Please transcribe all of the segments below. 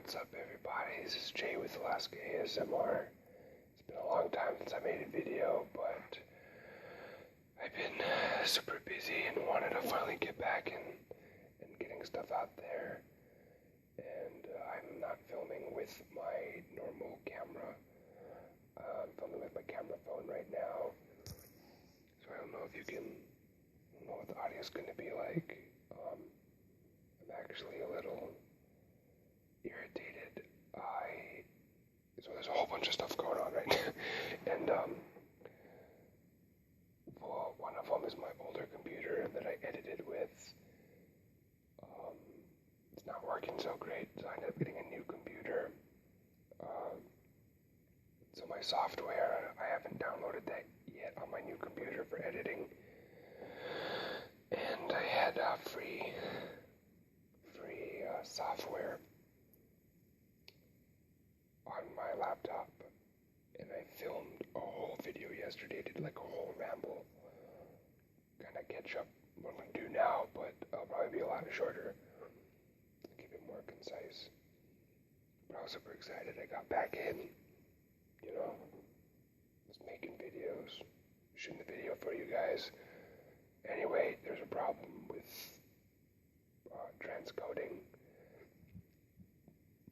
What's up, everybody? This is Jay with Alaska ASMR. It's been a long time since I made a video, but I've been super busy and wanted to finally get back and getting stuff out there. And I'm not filming with my normal camera. I'm filming with my camera phone right now. So I don't know if you can, I don't know what the audio is going to be like. I'm actually a little irritated. So there's a whole bunch of stuff going on right now. And well, one of them is my older computer that I edited with. It's not working so great, so I ended up getting a new computer. So my software, I haven't downloaded that yet on my new computer for editing. And I had free software on my laptop, and I filmed a whole video yesterday, did like a whole ramble, kind of catch up what I'm going to do now, but it'll probably be a lot shorter, keep it more concise. But I was super excited. I got back in, was making videos, shooting the video for you guys. Anyway, there's a problem with transcoding.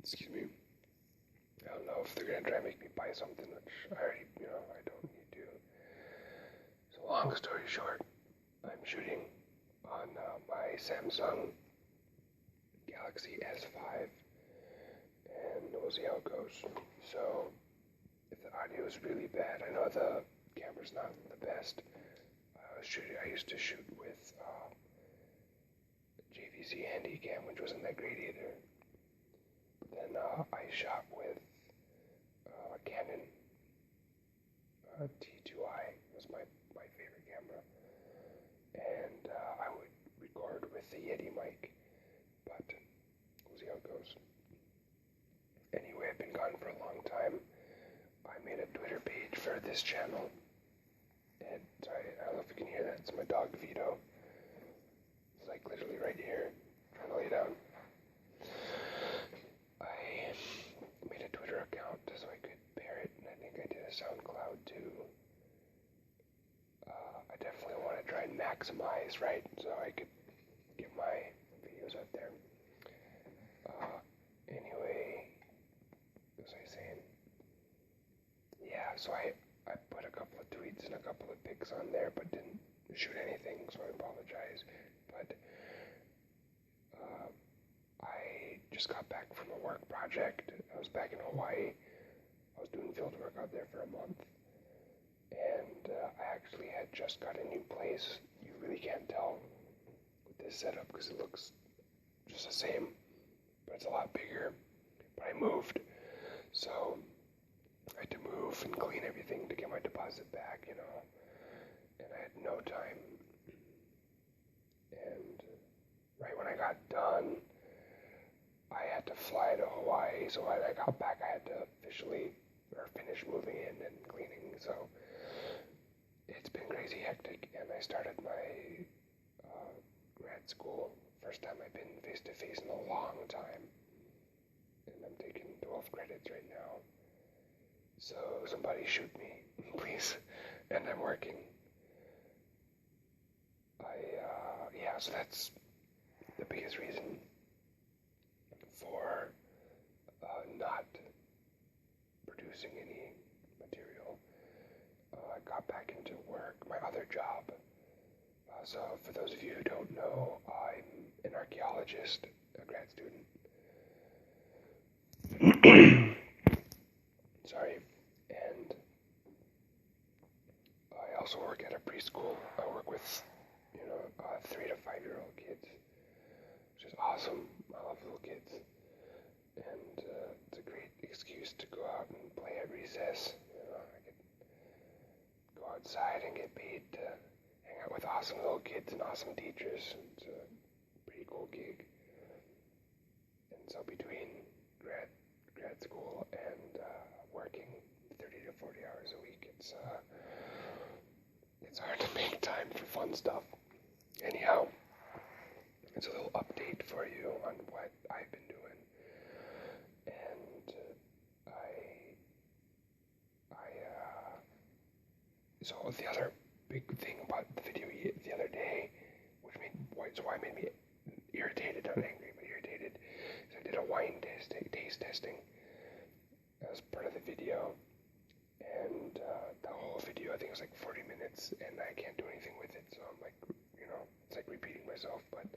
Excuse me. I don't know if they're going to try and make me buy something, which I already, I don't need to. So long story short, I'm shooting on my Samsung Galaxy S5, and we'll see how it goes. So if the audio is really bad, I know the camera's not the best. I used to shoot with JVC Handycam, which wasn't that great either. Then I shot with Canon T2i was my favorite camera, and I would record with the Yeti mic, but we'll see how it goes. Anyway, I've been gone for a long time. I made a Twitter page for this channel, and I don't know if you can hear that. It's my dog Vito. It's like literally right here, trying to lay down. I made a Twitter account so I could pair it, and I think I did a SoundCloud too. I definitely want to try and maximize, right, so I could get my videos out there. Anyway, what was I saying? Yeah, so I put a couple of tweets and a couple of pics on there, but didn't shoot anything, so I apologize. But I just got back from a work project. I was back in Hawaii. I was doing field work out there for a month. And I actually had just got a new place. You really can't tell with this setup because it looks just the same, but it's a lot bigger. But I moved. So I had to move and clean everything to get my deposit back, and I had no time. And right when I got done, I had to fly to Hawaii, so when I got back I had to finish moving in and cleaning, so it's been crazy hectic, and I started my grad school. First time I've been face-to-face in a long time, and I'm taking 12 credits right now. So somebody shoot me, please. And I'm working. So that's the biggest reason for not producing any material. I got back into work, my other job. So for those of you who don't know, I'm an archaeologist, a grad student. Sorry. And I also work at a preschool. I work with 3 to 5 year old kids, which is awesome. I love little kids, and it's a great excuse to go out and play at recess. I could go outside and get paid to hang out with awesome little kids and awesome teachers. It's a pretty cool gig. And so between grad school and working 30 to 40 hours a week, it's hard to make time for fun stuff. Anyhow, it's a little update for you on what I've been doing. So the other big thing about the video the other day, why it made me irritated, not angry, but irritated, is I did a wine taste testing as part of the video, and the whole video, I think it was like 40 minutes, and I can't do anything with it, so I'm like, it's like repeating myself, but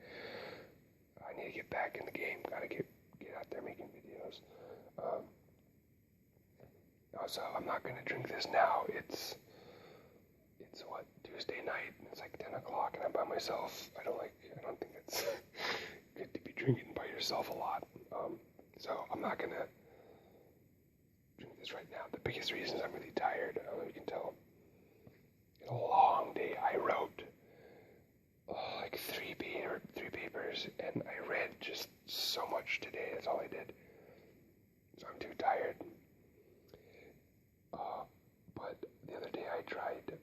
I need to get back in the game, gotta get out there making videos. So I'm not gonna drink this now. It's what, Tuesday night, and it's like 10 o'clock, and I'm by myself. I don't think it's good to be drinking by yourself a lot. So I'm not gonna drink this right now. The biggest reason is I'm really tired. I don't know if you can tell. It's a long day. I wrote like three papers, and I read just so much today. That's all I did. So I'm too tired. But the other day I tried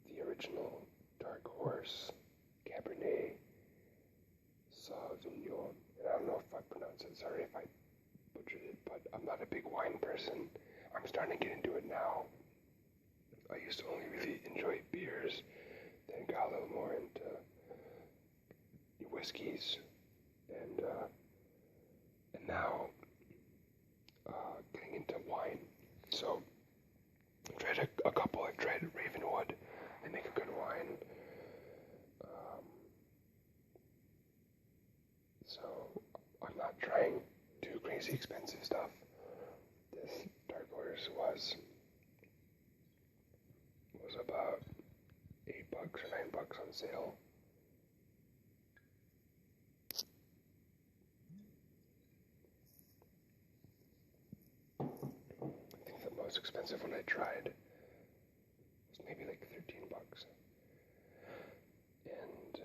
the original Dark Horse Cabernet Sauvignon, and I don't know if I pronounced it. Sorry if I butchered it, but I'm not a big wine person. I'm starting to get into it now. I used to only really enjoy beers, then got a little more into whiskeys, and now getting into wine. So I've tried a couple. I've tried Ravenwood. They make a good wine. So I'm not trying too crazy expensive stuff. This Dark Horse was about $8 or $9 on sale. I think the most expensive one I tried was maybe like $13. And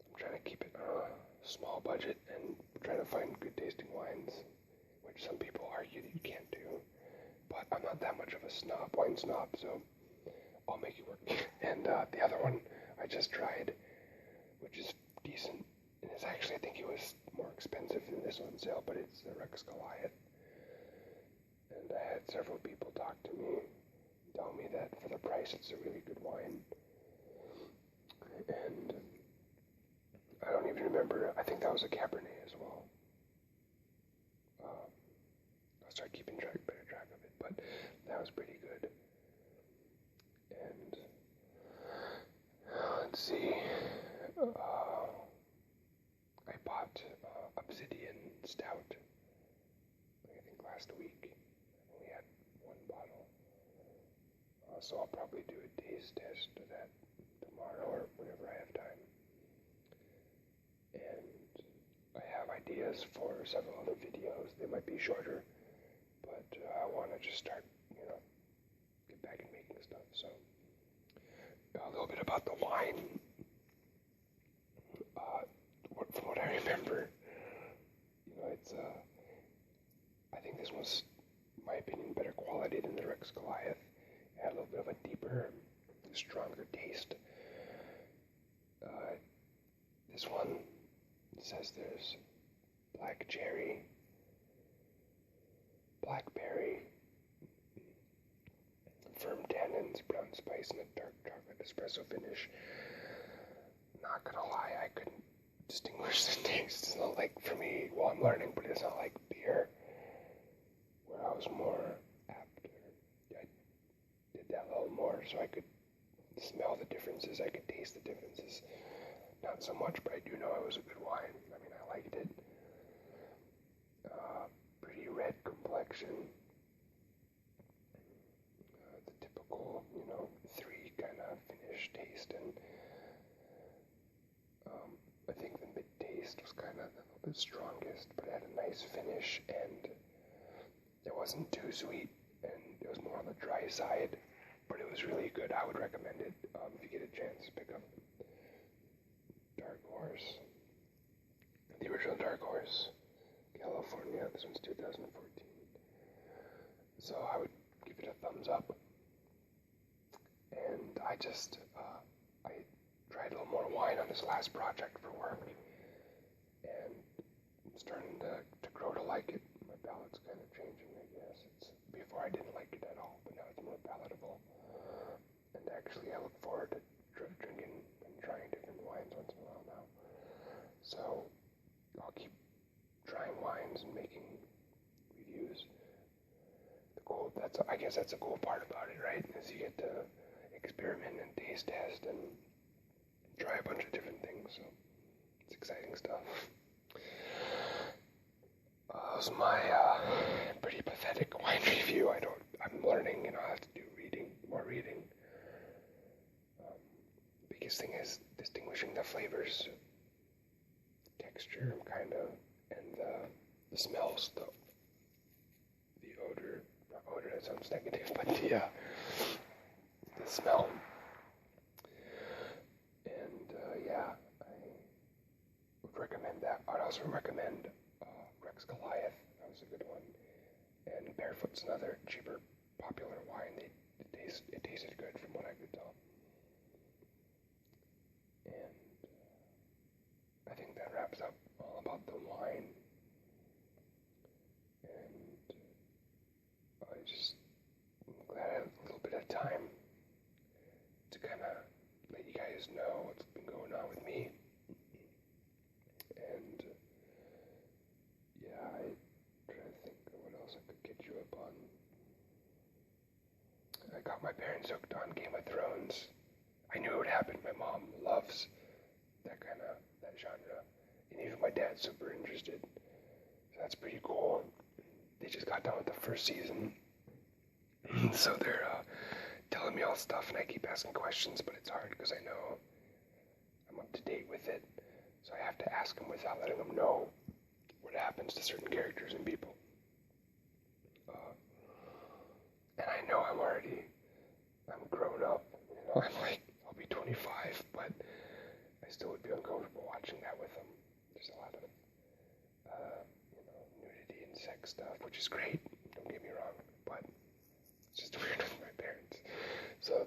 I'm trying to keep it on a small budget and trying to find good tasting wines, which some people argue that you can't do. But I'm not that much of a wine snob, so I'll make it work. And the other one I just tried, which is decent, and it's actually, I think it was more expensive than this on sale, but it's the Rex Goliath. And I had several people talk to me, tell me that for the price it's a really good wine. And I don't even remember, I think that was a Cabernet as well. I'll start keeping better track of it, but that was pretty good. And let's see, I bought Obsidian Stout, I think last week. I only had one bottle. So I'll probably do a taste test of that tomorrow or whenever I have time. And I have ideas for several other videos. They might be shorter, but I want to just start, get back in making stuff. So a little bit about the wine. From what I remember, it's I think this was, in my opinion, better quality than the Rex Goliath. It had a little bit of a deeper, stronger taste. This one says there's black cherry, blackberry, firm tannins, brown spice, and a dark chocolate espresso finish. Not gonna lie, I couldn't distinguish the taste. It's not like, for me, well, I'm learning, but it's not like beer, where I was more apt, or I did that a little more, so I could smell the differences, I could taste the differences. Not so much, but I do know it was a good wine. I mean, I liked it. Pretty red complexion. The typical, 3 kind of finish taste, and I think the mid taste was kind of the strongest, but it had a nice finish, and it wasn't too sweet, and it was more on the dry side, but it was really good. I would recommend it if you get a chance to pick up Dark Horse. The original Dark Horse, California. This one's 2014. So I would give it a thumbs up. And I tried a little more wine on this last project for work, and I'm starting to grow to like it. My palate's kind of changing, I guess. Before I didn't like it at all, but now it's more palatable. trying wines and making reviews. I guess that's a cool part about it, right? Is you get to experiment and taste test and try a bunch of different things. So it's exciting stuff. That was my pretty pathetic wine review. I'm learning, I have to do more reading. Biggest thing is distinguishing the flavors, texture, kind of, and the smells, the odor. Not odor, that sounds negative, but the smell. And I would recommend that. I'd also recommend Rex Goliath. That was a good one. And Barefoot's another cheaper, popular wine. It tasted good from what I could tell. And I think that wraps up all about the wine. And I'm glad I had a little bit of time to kind of let you guys know what's been going on with me. And I try to think of what else I could get you up on. I got my parents hooked on Game of Thrones. I knew it would happen. My mom loves that genre. And even my dad's super interested. So that's pretty cool. They just got done with the first season. So they're telling me all stuff, and I keep asking questions, but it's hard because I know I'm up to date with it. So I have to ask them without letting them know what happens to certain characters and people. And I know I'm grown up. I'll be 25, but I still would be uncomfortable watching that with them. There's a lot of, nudity and sex stuff, which is great. Don't get me wrong, but it's just weird with my parents. So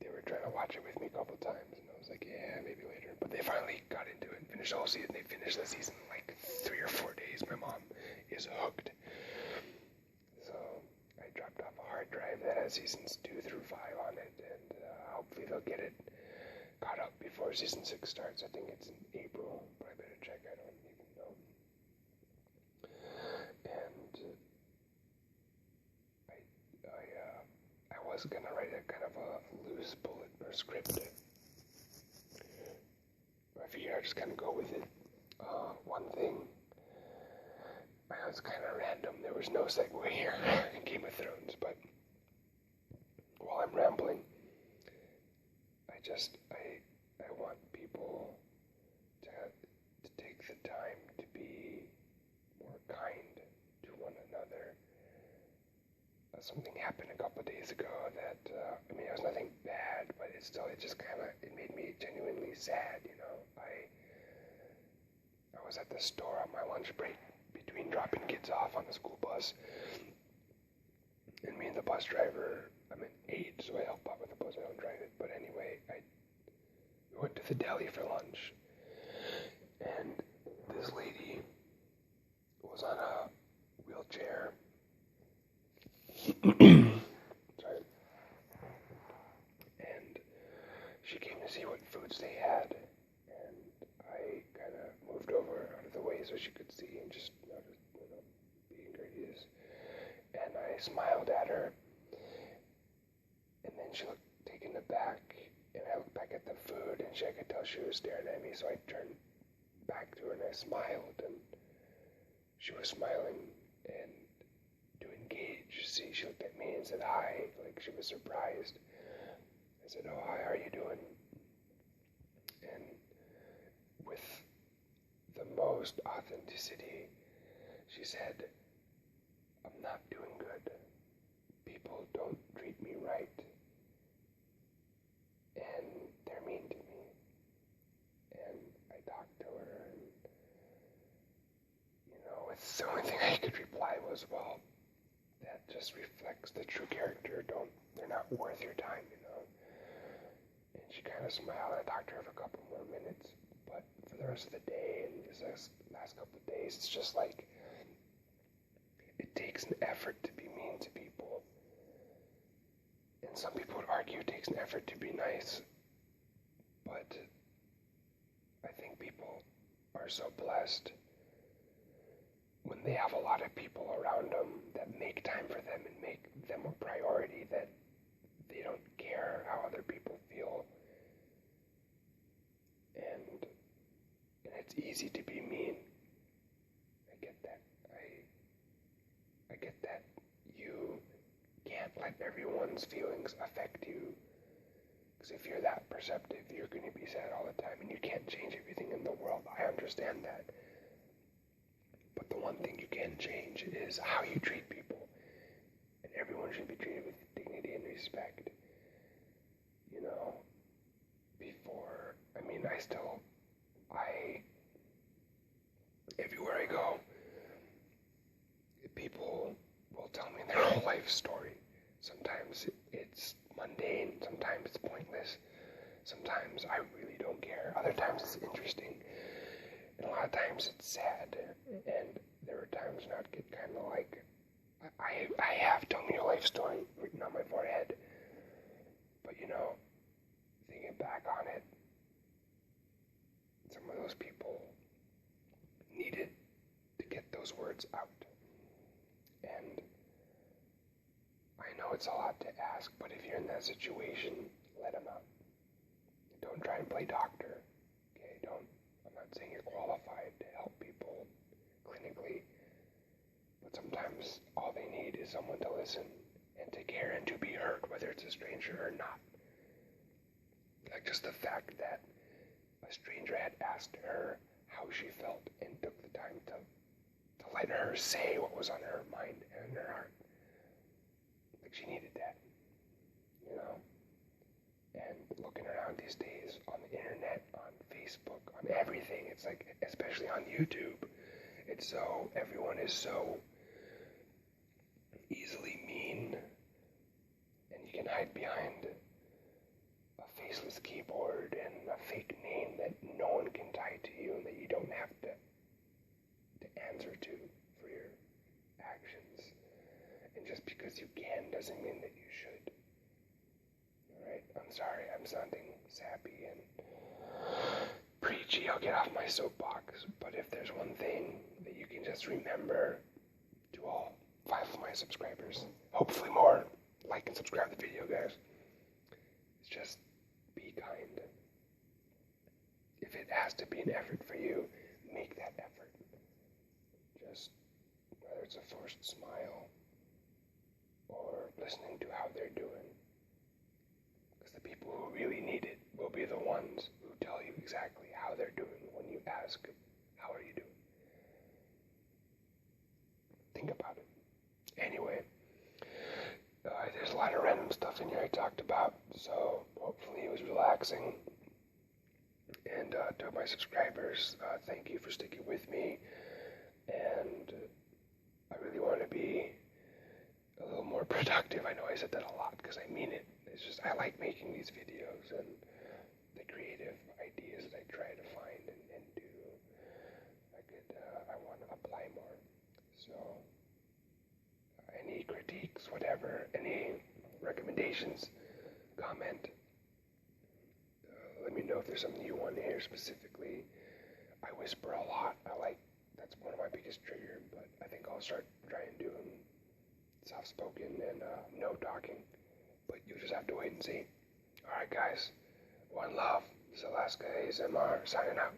they were trying to watch it with me a couple times, and I was like, yeah, maybe later. But they finally got into it and finished the whole season. They finished the season in 3 or 4 days. My mom is hooked. So I dropped off a hard drive that has seasons 2 through 5 on it, and hopefully they'll get it caught up before season 6 starts. I think it's in April, but I better check. I don't even know. And I was gonna write a kind of a loose bullet or script. I figured I'd just kind of go with it. One thing, it's kind of random. There was no segue here in Game of Thrones, but while I'm rambling, I want people to take the time to be more kind to one another. Something happened a couple of days ago that, it was nothing bad, but it made me genuinely sad, I was at the store on my lunch break between dropping kids off on the school bus, and me and the bus driver, I'm an aide, so I help out with the bus, I don't drive it, but anyway, we went to the deli for lunch, and this lady was on a wheelchair. Sorry. And she came to see what foods they had, and I kind of moved over out of the way so she could see and just being courteous. And I smiled at her, and then she looked taken aback, and I looked back at the food, and I could tell she was staring at me, so I turned back to her and I smiled, and she was smiling and to engage. See, she looked at me and said hi, like she was surprised. I said, oh, hi, how are you doing? And with the most authenticity, she said, I'm not doing good. People don't treat me right. And they're mean to me. And I talked to her, and, it's the only thing I could reply was, well, that just reflects the true character. They're not worth your time, And she kind of smiled. I talked to her for a couple more minutes, but for the rest of the day and this last couple of days, it's just like, it takes an effort to be mean to people. And some people would argue it takes an effort to be nice, but I think people are so blessed they have a lot of people around them that make time for them and make them a priority, that they don't care how other people feel. And it's easy to be mean. I get that. I get that you can't let everyone's feelings affect you. Because if you're that perceptive, you're going to be sad all the time, and you can't change everything in the world. I understand that. But the one thing you can change is how you treat people. And everyone should be treated with dignity and respect. You know, before, everywhere I go, people will tell me their whole life story. Sometimes it's mundane, sometimes it's pointless, sometimes I really don't care, other times it's interesting, and a lot of times it's sad, and there are times when I'd get kind of like, I have "tell me your life story" written on my forehead, but thinking back on it, some of those people needed to get those words out. And I know it's a lot to ask, but if you're in that situation, let them out. Don't try and play doctor. Okay, I'm not saying you're qualified to help people clinically, but sometimes all they need is someone to listen and to care and to be heard, whether it's a stranger or not. Like just the fact that a stranger had asked her how she felt and took the time to let her say what was on her mind and in her heart. Like she needed that, And looking around these days on the internet, on Facebook, on everything, it's like, especially on YouTube, everyone is so easily mean, and you can hide behind a faceless keyboard and a fake name that no one can tie to you and that you don't have to answer to for your actions. And just because you can doesn't mean that you should. Alright, I'm sorry, I'm sounding sappy and preachy. I'll get off my soapbox. But if there's one thing that you can just remember, to all 5 of my subscribers, hopefully more, like and subscribe to the video, guys. It's just be kind. If it has to be an effort for you, make that effort. Just, whether it's a forced smile or listening to how they're doing. Because the people who really need it will be the ones who tell you exactly how they're doing when you ask, how are you doing? Think about it. Anyway, there's a lot of random stuff in here I talked about, so hopefully it was relaxing. And to my subscribers, thank you for sticking with me. And I really want to be a little more productive. I know I said that a lot because I mean it. It's just I like making these videos and the creative ideas that I try to find and do. I want to apply more. So any critiques, whatever, any recommendations, comment. Let me know if there's something you want to hear specifically. I whisper a lot. That's one of my biggest triggers, but I think I'll start trying doing soft-spoken and no talking. But you'll just have to wait and see. Alright guys, one love. This is Alaska ASMR signing out.